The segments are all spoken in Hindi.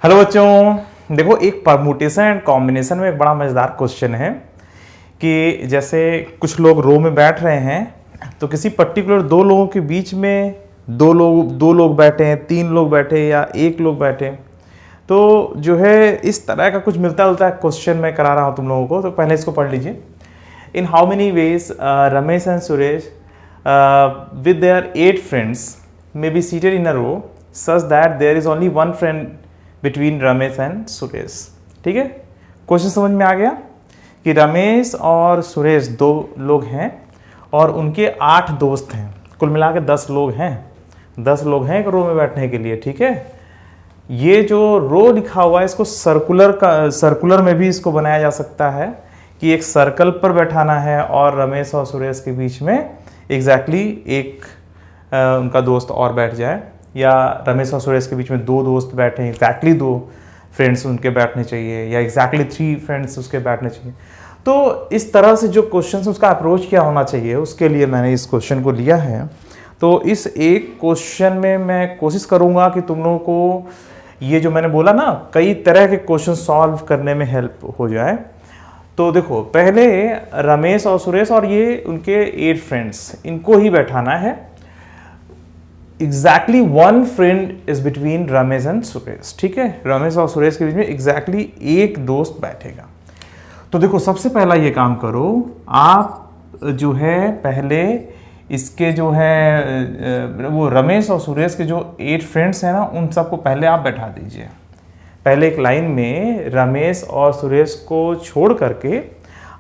हेलो बच्चों, देखो एक परमुटेशन एंड कॉम्बिनेशन में एक बड़ा मजेदार क्वेश्चन है कि जैसे कुछ लोग रो में बैठ रहे हैं तो किसी पर्टिकुलर दो लोगों के बीच में दो लोग बैठे हैं, तीन लोग बैठे या एक लोग बैठे, तो जो है इस तरह का कुछ मिलता जुलता क्वेश्चन मैं करा रहा हूँ तुम लोगों को। तो पहले इसको पढ़ लीजिए। In how many ways Ramesh and Suresh with their 8 friends may be seated in a row such that there is only one friend between Ramesh and Suresh. ठीक है, क्वेश्चन समझ में आ गया कि रमेश और सुरेश दो लोग हैं और उनके 8 दोस्त हैं, कुल मिला के 10 लोग हैं। 10 लोग हैं एक रो में बैठने के लिए। ठीक है, ये जो रो लिखा हुआ है इसको सर्कुलर में भी इसको बनाया जा सकता है कि एक सर्कल पर बैठाना है और रमेश और सुरेश के बीच में एग्जैक्टली एक उनका दोस्त और बैठ जाए, या रमेश और सुरेश के बीच में दो दोस्त बैठे हैं, एग्जैक्टली 2 फ्रेंड्स उनके बैठने चाहिए, या एग्जैक्टली 3 फ्रेंड्स उसके बैठने चाहिए। तो इस तरह से जो क्वेश्चन है उसका अप्रोच क्या होना चाहिए, उसके लिए मैंने इस क्वेश्चन को लिया है। तो इस एक क्वेश्चन में मैं कोशिश करूंगा कि तुम लोगों को ये जो मैंने बोला ना, कई तरह के क्वेश्चन सॉल्व करने में हेल्प हो जाए। तो देखो, पहले रमेश और सुरेश और ये उनके 8 फ्रेंड्स, इनको ही बैठाना है। Exactly 1 friend is between Ramesh and Suresh. ठीक है, रमेश और सुरेश के बीच में एग्जैक्टली एक दोस्त बैठेगा। तो देखो, सबसे पहला ये काम करो, आप जो है पहले इसके जो है वो रमेश और सुरेश के जो 8 फ्रेंड्स हैं ना, उन सबको पहले आप बैठा दीजिए। पहले एक लाइन में रमेश और सुरेश को छोड़ करके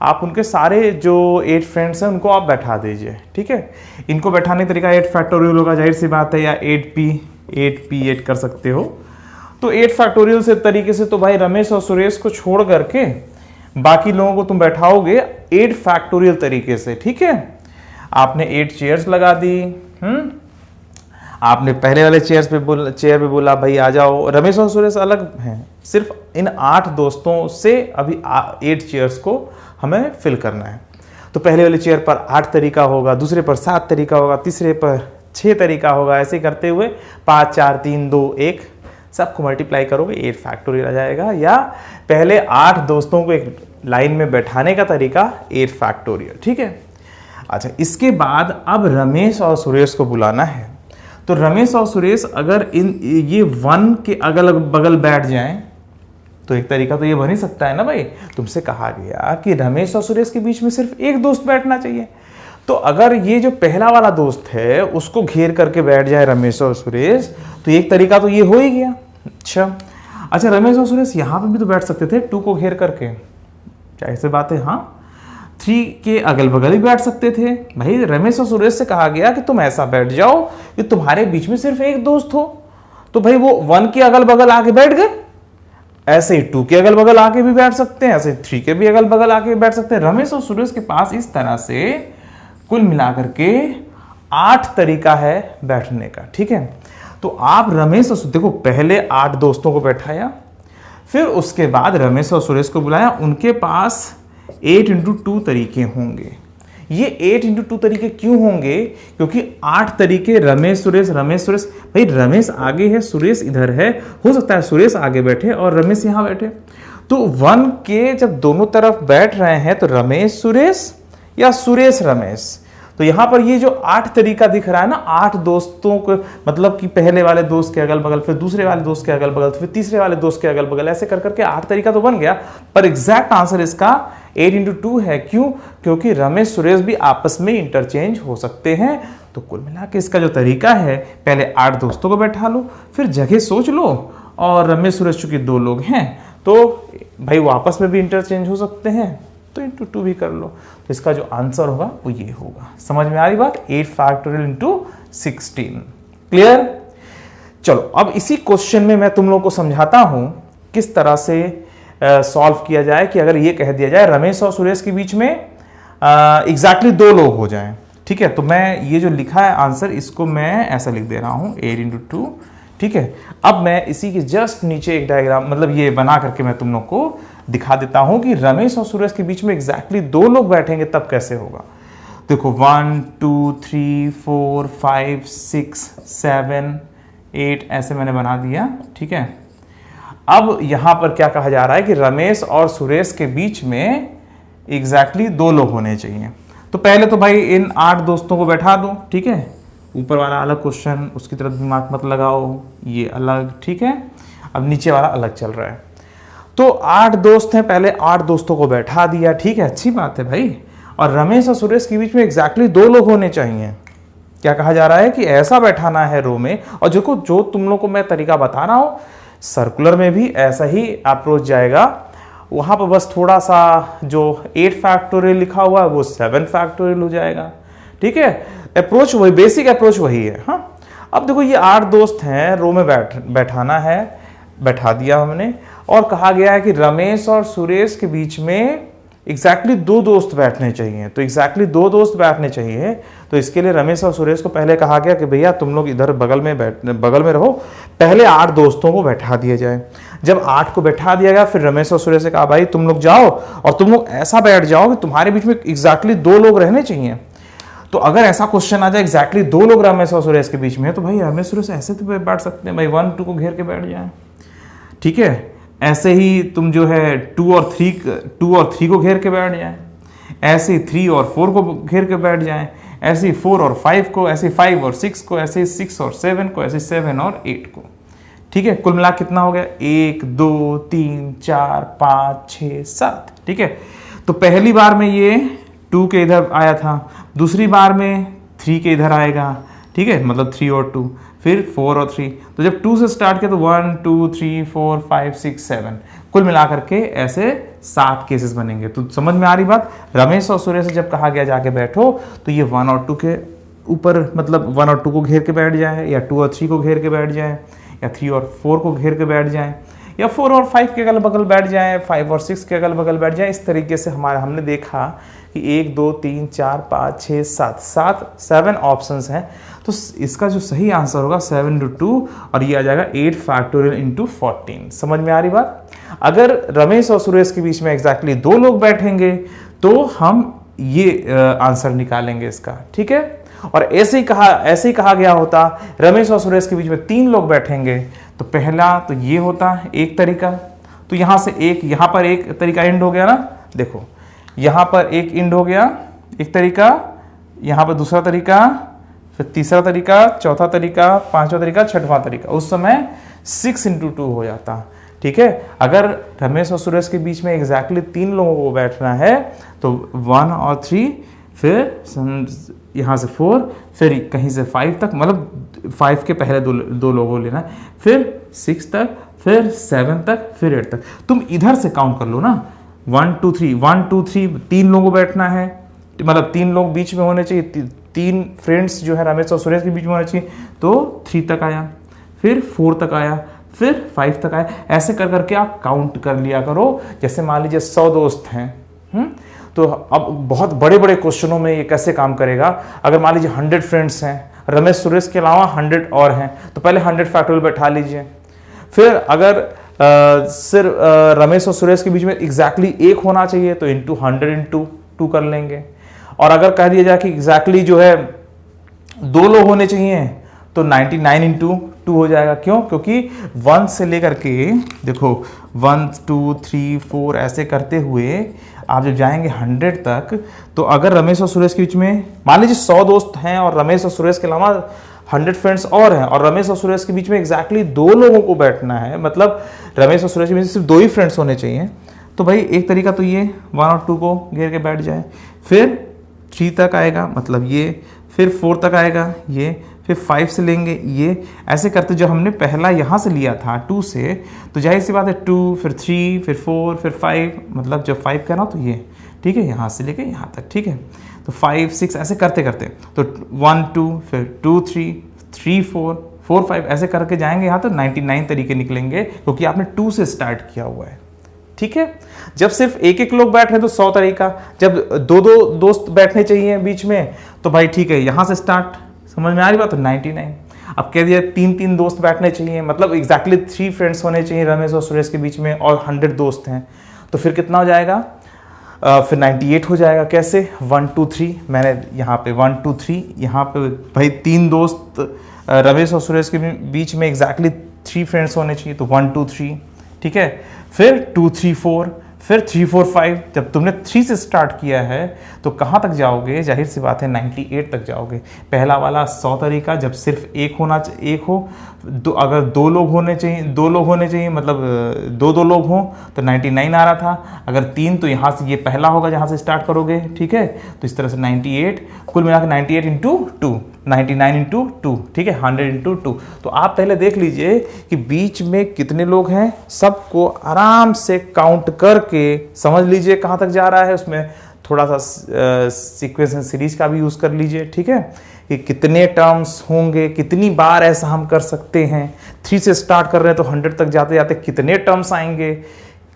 आप उनके सारे जो 8 फ्रेंड्स हैं उनको आप बैठा दीजिए। ठीक है, इनको बैठाने का तरीका 8 फैक्टोरियल होगा, जाहिर सी बात है, या 8 कर सकते हो। तो 8 फैक्टोरियल से तरीके से तो भाई रमेश और सुरेश को छोड़ करके बाकी लोगों को तुम बैठाओगे 8 फैक्टोरियल तरीके से। ठीक है, आपने 8 चेयर्स लगा दी। आपने पहले वाले चेयर पे बोला भाई आ जाओ। रमेश और सुरेश अलग हैं, सिर्फ इन 8 दोस्तों से अभी 8 चेयर्स को हमें फिल करना है। तो पहले वाले चेयर पर 8 तरीका होगा, दूसरे पर 7 तरीका होगा, तीसरे पर 6 तरीका होगा। ऐसे करते हुए 5 4 3 2 1 सबको मल्टीप्लाई करोगे 8 फैक्टोरियल आ जाएगा। या पहले 8 दोस्तों को एक लाइन में बैठाने का तरीका 8 फैक्टोरियल। ठीक है, अच्छा, इसके बाद अब रमेश और सुरेश को बुलाना है। तो रमेश और सुरेश अगर ये 1 के अगल बगल बैठ जाएं तो एक तरीका तो ये बन ही सकता है ना भाई। तुमसे कहा गया कि रमेश और सुरेश के बीच में सिर्फ एक दोस्त बैठना चाहिए। तो अगर ये जो पहला वाला दोस्त है उसको घेर करके बैठ जाए रमेश और सुरेश, तो एक तरीका तो ये हो ही गया। अच्छा, रमेश और सुरेश यहाँ पे भी तो बैठ सकते थे 2 को घेर करके, क्या ऐसी बात है? हाँ, 3 के अगल बगल ही बैठ सकते थे भाई। रमेश और सुरेश से कहा गया कि तुम ऐसा बैठ जाओ कि तुम्हारे बीच में सिर्फ एक दोस्त हो। तो भाई वो 1 के अगल बगल आके बैठ गए, ऐसे ही 2 के अगल बगल आके भी बैठ सकते हैं, ऐसे 3 के भी अगल बगल आके बैठ सकते हैं। रमेश और सुरेश के पास इस तरह से कुल मिलाकर के 8 तरीका है बैठने का। ठीक है, तो आप रमेश और देखो, पहले 8 दोस्तों को बैठाया, फिर उसके बाद रमेश और सुरेश को बुलाया। उनके पास 8x2 तरीके होंगे। ये 8x2 तरीके क्यों होंगे? क्योंकि 8 तरीके रमेश सुरेश भाई, रमेश आगे है, सुरेश इधर है, हो सकता है सुरेश आगे बैठे और रमेश यहां बैठे। तो 1 के जब दोनों तरफ बैठ रहे हैं तो रमेश सुरेश या सुरेश रमेश। तो यहां पर ये जो 8 तरीका दिख रहा है ना, 8 दोस्तों को, मतलब कि पहले वाले दोस्त के अगल बगल, फिर दूसरे वाले दोस्त के अगल बगल, फिर तीसरे वाले दोस्त के अगल बगल, ऐसे कर करके 8 तरीका तो बन गया। पर एग्जैक्ट आंसर इसका 8x2 है। क्यों? क्योंकि रमेश सुरेश भी आपस में इंटरचेंज हो सकते हैं। तो कुल मिला के इसका जो तरीका है, पहले 8 दोस्तों को बैठा लो, फिर जगह सोच लो, और रमेश सुरेश चूंकि 2 लोग हैं तो भाई वो आपस में भी इंटरचेंज हो सकते हैं, तो x2 भी कर लो। तो इसका जो आंसर होगा वो ये होगा। समझ में आ रही बात? 8 फैक्टोरियल into 16। क्लियर? चलो, अब इसी क्वेश्चन में मैं तुम लोग को समझाता हूं किस तरह से सॉल्व किया जाए कि अगर ये कह दिया जाए रमेश और सुरेश के बीच में एग्जैक्टली 2 लोग हो जाएं। ठीक है, तो मैं ये जो लिखा है आंसर, इसको मैं ऐसा लिख दे रहा हूं 8x2। ठीक है, अब मैं इसी के जस्ट नीचे एक डायग्राम, मतलब ये बना करके मैं तुम लोग को दिखा देता हूं कि रमेश और सुरेश के बीच में एग्जैक्टली 2 लोग बैठेंगे तब कैसे होगा। देखो, 1 2 3 4 5 6 7 8 ऐसे मैंने बना दिया। ठीक है, अब यहां पर क्या कहा जा रहा है कि रमेश और सुरेश के बीच में एग्जैक्टली 2 लोग होने चाहिए। तो पहले तो भाई इन 8 दोस्तों को बैठा दो, ठीक है, ऊपर वाला अलग क्वेश्चन, उसकी तरफ दिमाग मत लगाओ, ये अलग, ठीक है। अब नीचे वाला अलग चल रहा है। तो 8 दोस्त हैं, पहले 8 दोस्तों को बैठा दिया, ठीक है, अच्छी बात है भाई। और रमेश और सुरेश के बीच में एग्जैक्टली 2 लोग होने चाहिए। क्या कहा जा रहा है कि ऐसा बैठाना है रो में, और जो तुम लोग को मैं तरीका बता रहा हूं, सर्कुलर में भी ऐसा ही अप्रोच जाएगा। वहां पर बस थोड़ा सा जो 8 फैक्टोरियल लिखा हुआ है वो 7 फैक्टोरियल हो जाएगा, ठीक है। अप्रोच वही, बेसिक अप्रोच वही है। हाँ, अब देखो ये 8 दोस्त हैं, रो में बैठाना है, बैठा दिया हमने, और कहा गया है कि रमेश और सुरेश के बीच में एग्जैक्टली 2 दोस्त बैठने चाहिए। तो एग्जैक्टली 2 दोस्त बैठने चाहिए, तो इसके लिए रमेश और सुरेश को पहले कहा गया कि भैया तुम लोग इधर बगल में रहो, पहले 8 दोस्तों को बैठा दिया जाए। जब 8 को बैठा दिया गया, फिर रमेश और सुरेश से कहा भाई तुम लोग जाओ और तुम लोग ऐसा बैठ जाओ कि तुम्हारे बीच में एग्जैक्टली 2 लोग रहने चाहिए। तो अगर ऐसा क्वेश्चन आ जाए एग्जैक्टली 2 लोग रमेश और सुरेश के बीच में, तो भाई रमेश सुरेश ऐसे तो बैठ सकते हैं भाई, 1 2 को घेर के बैठ जाए, ठीक है। ऐसे ही तुम जो है 2 और 3 को घेर के बैठ जाए, ऐसे ही 3 और 4 को घेर के बैठ जाए, ऐसे ही 4 और 5 को, ऐसे 5 और 6 को, ऐसे 6 और 7 को, ऐसे 7 और 8 को, ठीक है। कुल मिला कितना हो गया, 1 2 3 4 5 6 7, ठीक है। तो पहली बार में ये 2 के इधर आया था, दूसरी बार में 3 के इधर आएगा, ठीक है, मतलब 3 और 2, फिर 4 और 3। तो जब 2 से स्टार्ट किया तो 1 2 3 4 5 6 7, कुल मिलाकर के ऐसे 7 केसेस बनेंगे। तो समझ में आ रही बात। रमेश और सुरेश से जब कहा गया जाके बैठो, तो ये 1 और 2 के ऊपर, मतलब 1 और 2 को घेर के बैठ जाए, या 2 और 3 को घेर के बैठ जाए, या 3 और 4 को घेर के बैठ जाए, या 4 और 5 के अगल बगल बैठ जाए, 5 और 6 के अगल बगल बैठ जाए। इस तरीके से हमने देखा कि 1 2 3 4 5 6 7 7 ऑप्शंस हैं। तो इसका जो सही आंसर होगा 7 into 2, और ये आ जाएगा 8 फैक्टोरियल इंटू 14। समझ में आ रही बात। अगर रमेश और सुरेश के बीच में एग्जैक्टली 2 लोग बैठेंगे तो हम ये आंसर निकालेंगे इसका, ठीक है। और ऐसे ही कहा गया होता रमेश और सुरेश के बीच में 3 लोग बैठेंगे, तो पहला तो ये होता एक तरीका। तो यहां से यहां पर एक तरीका एंड हो गया ना, देखो यहां पर एक एंड हो गया एक तरीका, यहां पर दूसरा तरीका, फिर तीसरा तरीका, चौथा तरीका, 5वां तरीका, 6वां तरीका। उस समय 6 into 2 हो जाता, ठीक है। अगर रमेश और सुरेश के बीच में एग्जैक्टली 3 लोगों को बैठना है तो 1 और 3, फिर यहाँ से 4, फिर कहीं से 5 तक, मतलब 5 के पहले 2 लोगों लेना है, फिर 6 तक, फिर 7 तक, फिर 8 तक। तुम इधर से काउंट कर लो ना, 1 2 3 3 लोगों को बैठना है, मतलब 3 लोग बीच में होने चाहिए, 3 फ्रेंड्स जो है रमेश और सुरेश के बीच में होने चाहिए। तो 3 तक आया, फिर 4 तक आया, फिर 5 तक आया। ऐसे कर करके आप काउंट कर लिया करो। जैसे मान लीजिए 100 दोस्त हैं, तो अब बहुत बड़े बड़े क्वेश्चनों में ये कैसे काम करेगा। अगर मान लीजिए 100 फ्रेंड्स हैं, रमेश सुरेश के अलावा 100 और हैं, तो पहले 100 फैक्टोरियल बैठा लीजिए। फिर अगर सिर्फ रमेश और सुरेश के बीच में एग्जैक्टली 1 होना चाहिए तो इंटू 100 into 2 कर लेंगे। और अगर कह दिया जाए कि एग्जैक्टली जो है 2 लोग होने चाहिए तो 99 into 2 हो जाएगा। क्यों? क्योंकि 1 से लेकर के देखो 1 2 3 4 ऐसे करते हुए आप जब जाएंगे 100 तक, तो अगर रमेश और सुरेश के बीच में मान लीजिए 100 दोस्त हैं और रमेश और सुरेश के अलावा 100 फ्रेंड्स और हैं, और रमेश और सुरेश के बीच में एग्जैक्टली 2 लोगों को बैठना है, मतलब रमेश और सुरेश के बीच सिर्फ 2 ही फ्रेंड्स होने चाहिए। तो भाई एक तरीका तो ये 1 और 2 को घेर के बैठ जाए, फिर 3 तक आएगा मतलब ये, फिर 4 तक आएगा ये, फिर 5 से लेंगे ये। ऐसे करते जो हमने पहला यहाँ से लिया था 2 से, तो जाहिर सी बात है 2 फिर 3 फिर 4 फिर 5, मतलब जब 5 कहना तो ये, ठीक है, यहाँ से लेके यहाँ तक, ठीक है। तो 5 6 ऐसे करते करते तो 1 2 फिर 2 3 3 4 4 5 ऐसे करके जाएंगे यहाँ तो 99 तरीके निकलेंगे, क्योंकि आपने 2 से स्टार्ट किया हुआ है, ठीक है। जब सिर्फ एक लोग बैठ रहे तो 100 तरीका, जब 2 दोस्त बैठने चाहिए बीच में तो भाई ठीक है यहाँ से स्टार्ट, समझ में आ रही बात, तो 99। अब कह दिया 3 दोस्त बैठने चाहिए, मतलब एग्जैक्टली 3 फ्रेंड्स होने चाहिए रमेश और सुरेश के बीच में, और 100 दोस्त हैं, तो फिर कितना हो जाएगा, फिर 98 हो जाएगा। कैसे? 1 2 3, मैंने यहाँ पे 1 2 3, यहाँ पे भाई 3 दोस्त रमेश और सुरेश के बीच में एग्जैक्टली 3 फ्रेंड्स होने चाहिए, तो 1 2 3, ठीक ठीक है। फिर 2 3 4, फिर 3 4 5। जब तुमने 3 से स्टार्ट किया है तो कहाँ तक जाओगे? जाहिर सी बात है 98 तक जाओगे। पहला वाला 100 तरीका, जब सिर्फ एक हो, अगर दो लोग होने चाहिए मतलब दो लोग हों तो 99 आ रहा था। अगर 3 तो यहाँ से ये पहला होगा जहाँ से स्टार्ट करोगे, ठीक है। तो इस तरह से 98, कुल मिलाकर 98 इंटू 2, 99 इंटू 2, ठीक है, 100 इंटू 2। तो आप पहले देख लीजिए कि बीच में कितने लोग हैं, सबको आराम से काउंट करके समझ लीजिए कहाँ तक जा रहा है। उसमें थोड़ा सा सीक्वेंस एंड सीरीज का भी यूज़ कर लीजिए, ठीक है, कि कितने टर्म्स होंगे, कितनी बार ऐसा हम कर सकते हैं। 3 से स्टार्ट कर रहे हैं तो 100 तक जाते जाते कितने टर्म्स आएंगे,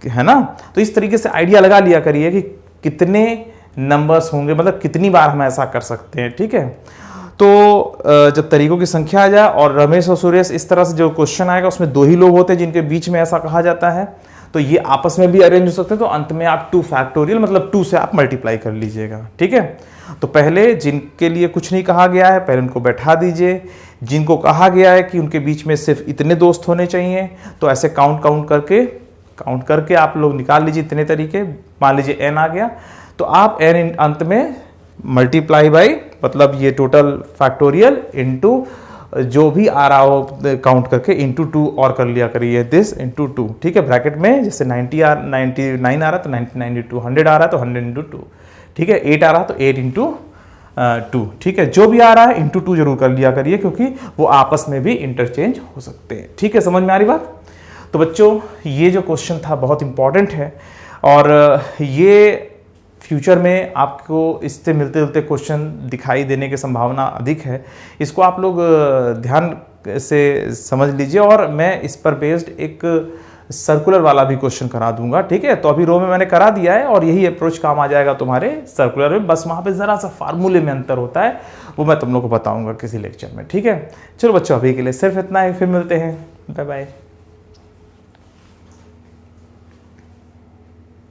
है ना। तो इस तरीके से आइडिया लगा लिया करिए कि कितने नंबर्स होंगे, मतलब कितनी बार हम ऐसा कर सकते हैं, ठीक है। तो जब तरीकों की संख्या आ जाए और रमेश और सुरेश इस तरह से जो क्वेश्चन आएगा उसमें 2 ही लोग होते हैं जिनके बीच में ऐसा कहा जाता है, तो ये आपस में भी अरेंज हो सकते हैं। तो अंत में आप 2 फैक्टोरियल मतलब 2 से आप मल्टीप्लाई कर लीजिएगा, ठीक है। तो पहले जिनके लिए कुछ नहीं कहा गया है पहले उनको बैठा दीजिए, जिनको कहा गया है कि उनके बीच में सिर्फ इतने दोस्त होने चाहिए तो ऐसे काउंट करके आप लोग निकाल लीजिए इतने तरीके। मान लीजिए n आ गया तो आप n अंत में मल्टीप्लाई बाई, मतलब ये टोटल फैक्टोरियल इनटू जो भी आ रहा हो काउंट करके इंटू 2 और कर लिया करिए, दिस इंटू 2, ठीक है। ब्रैकेट में जैसे 99 आ रहा तो 99 इंटू 100 आ रहा तो 100 इंटू 2, ठीक है। 8 आ रहा तो 8 इंटू 2, ठीक है। जो भी आ रहा है इंटू 2 जरूर कर लिया करिए क्योंकि वो आपस में भी इंटरचेंज हो सकते हैं, ठीक है। समझ में आ रही बात? तो बच्चों ये जो क्वेश्चन था बहुत इंपॉर्टेंट है और ये फ्यूचर में आपको इससे मिलते जुलते क्वेश्चन दिखाई देने की संभावना अधिक है। इसको आप लोग ध्यान से समझ लीजिए और मैं इस पर बेस्ड एक सर्कुलर वाला भी क्वेश्चन करा दूंगा, ठीक है। तो अभी रो में मैंने करा दिया है और यही अप्रोच काम आ जाएगा तुम्हारे सर्कुलर में, बस वहाँ पे ज़रा सा फार्मूले में अंतर होता है, वो मैं तुम लोग को बताऊंगा किसी लेक्चर में, ठीक है। चलो बच्चों अभी के लिए सिर्फ इतना ही, फिर मिलते हैं, बाय बाय।